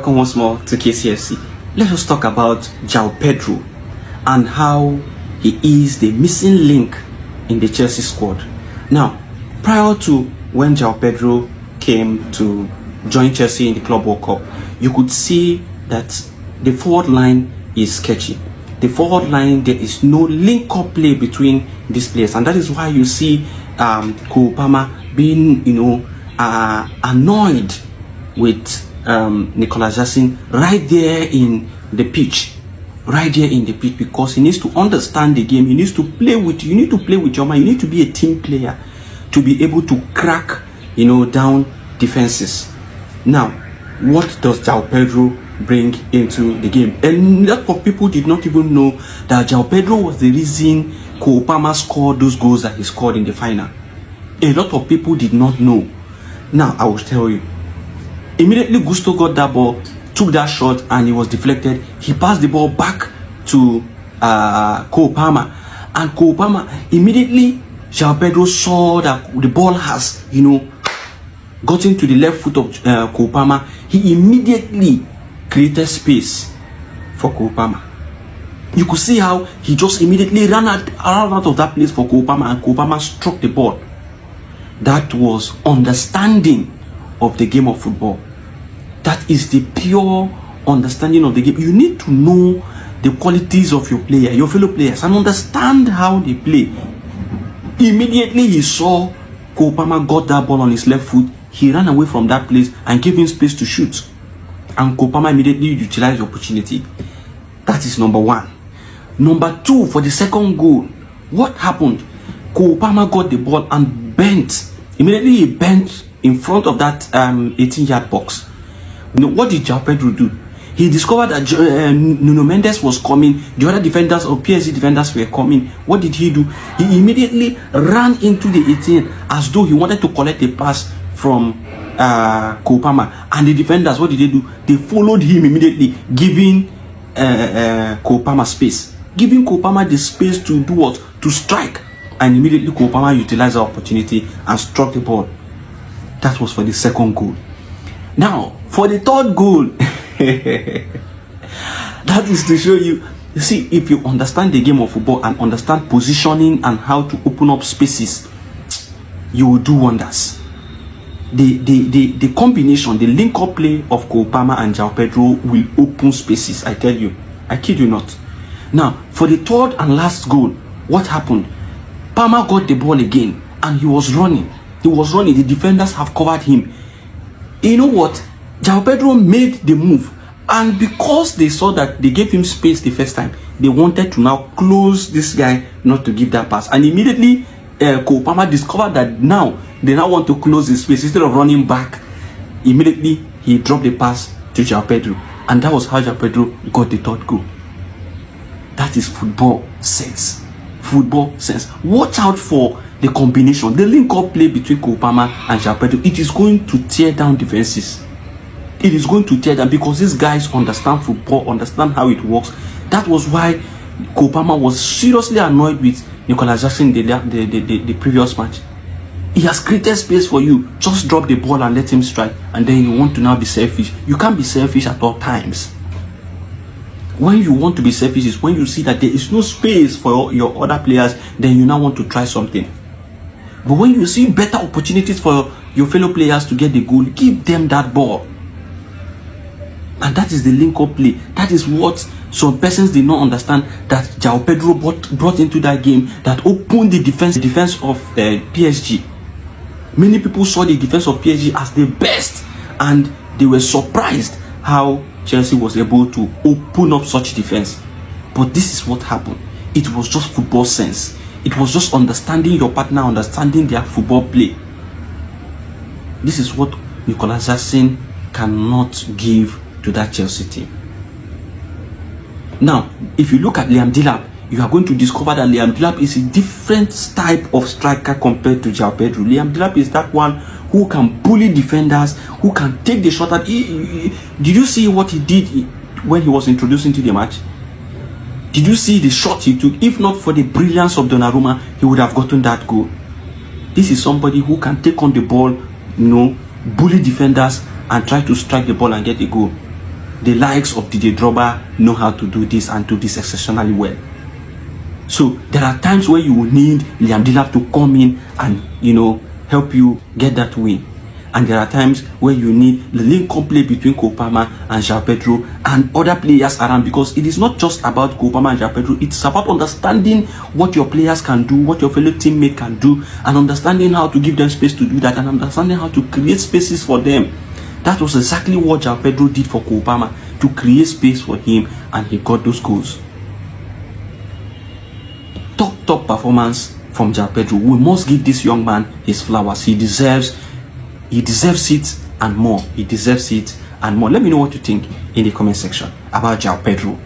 Welcome once more to KCFC. Let us talk about JOAO Pedro and how he is the missing link in the Chelsea squad. Now, prior to when JOAO Pedro came to join Chelsea in the Club World Cup, you could see that the forward line is sketchy. The forward line, there is no link-up play between these players, and that is why you see Palmer being, annoyed with Nicolas Jackson right there in the pitch, because he needs to understand the game. He needs to play with. You need to play with your man. You need to be a team player to be able to crack, down defenses. Now, what does JOAO Pedro bring into the game? And a lot of people did not even know that JOAO Pedro was the reason Palmer scored those goals that he scored in the final. A lot of people did not know. Now, I will tell you. Immediately, Gusto got that ball, took that shot, and it was deflected. He passed the ball back to Palmer, and Palmer immediately, JOAO Pedro saw that the ball has, got into the left foot of Palmer. He immediately created space for Palmer. You could see how he just immediately ran out of that place for Palmer, and Palmer struck the ball. That was understanding of the game of football. That is the pure understanding of the game. You need to know the qualities of your player, your fellow players, and understand how they play. Immediately he saw Palmer got that ball on his left foot, he ran away from that place and gave him space to shoot. And Palmer immediately utilized the opportunity. That is number one. Number two, for the second goal, what happened? Palmer got the ball and bent. Immediately he bent in front of that 18-yard box. What did JOAO Pedro do? He discovered that Nuno Mendes was coming. The other defenders or PSG defenders were coming. What did he do? He immediately ran into the 18 as though he wanted to collect a pass from Palmer. And the defenders, what did they do? They followed him immediately, giving Palmer space. Giving Palmer the space to do what? To strike. And immediately Palmer utilized the opportunity and struck the ball. That was for the second goal. Now, for the third goal, that is to show you, see, if you understand the game of football and understand positioning and how to open up spaces, you will do wonders. The combination, the link-up play of Palmer and JOAO Pedro will open spaces, I tell you. I kid you not. Now, for the third and last goal, what happened? Palmer got the ball again, and he was running. The defenders have covered him. You know what? JOAO Pedro made the move, and because they saw that they gave him space the first time, they wanted to now close this guy not to give that pass. And immediately, Palmer discovered that they now want to close the space instead of running back. Immediately, he dropped the pass to JOAO Pedro, and that was how JOAO Pedro got the third goal. That is football sense. Football sense. Watch out for the combination, the link-up play between Palmer and JOAO Pedro. It is going to tear down defenses. It is going to tear down because these guys understand football, understand how it works. That was why Palmer was seriously annoyed with Nicolas Jackson the previous match. He has created space for you. Just drop the ball and let him strike, and then you want to now be selfish. You can't be selfish at all times. When you want to be selfish is when you see that there is no space for your other players, then you now want to try something. But when you see better opportunities for your fellow players to get the goal, give them that ball. And that is the link-up play. That is what some persons did not understand, that JOAO Pedro brought into that game, that opened the defense of PSG. Many people saw the defense of PSG as the best, and they were surprised how Chelsea was able to open up such defense. But this is what happened. It was just football sense. It was just understanding your partner, understanding their football play. This is what Nicolas Jackson cannot give to that Chelsea team. Now, if you look at Liam Delap, you are going to discover that Liam Delap is a different type of striker compared to JOAO Pedro. Liam Delap is that one who can bully defenders, who can take the shot at. Did you see what he did when he was introduced into the match? Did you see the shot he took? If not for the brilliance of Donnarumma, he would have gotten that goal. This is somebody who can take on the ball, bully defenders and try to strike the ball and get a goal. the likes of DJ Drogba know how to do this and do this exceptionally well. So there are times where you will need Liam Delap to come in and, you know, help you get that win. And there are times where you need the link-up play between Cole Palmer and JOAO Pedro and other players around, because it is not just about Cole Palmer and JOAO Pedro. It's about understanding what your players can do, what your fellow teammate can do, and understanding how to give them space to do that, and understanding how to create spaces for them. That was exactly what JOAO Pedro did for Cole Palmer, to create space for him, and he got those goals. Top performance from JOAO Pedro. We must give this young man his flowers. He deserves it and more. He deserves it and more. Let me know what you think in the comment section about JOAO Pedro.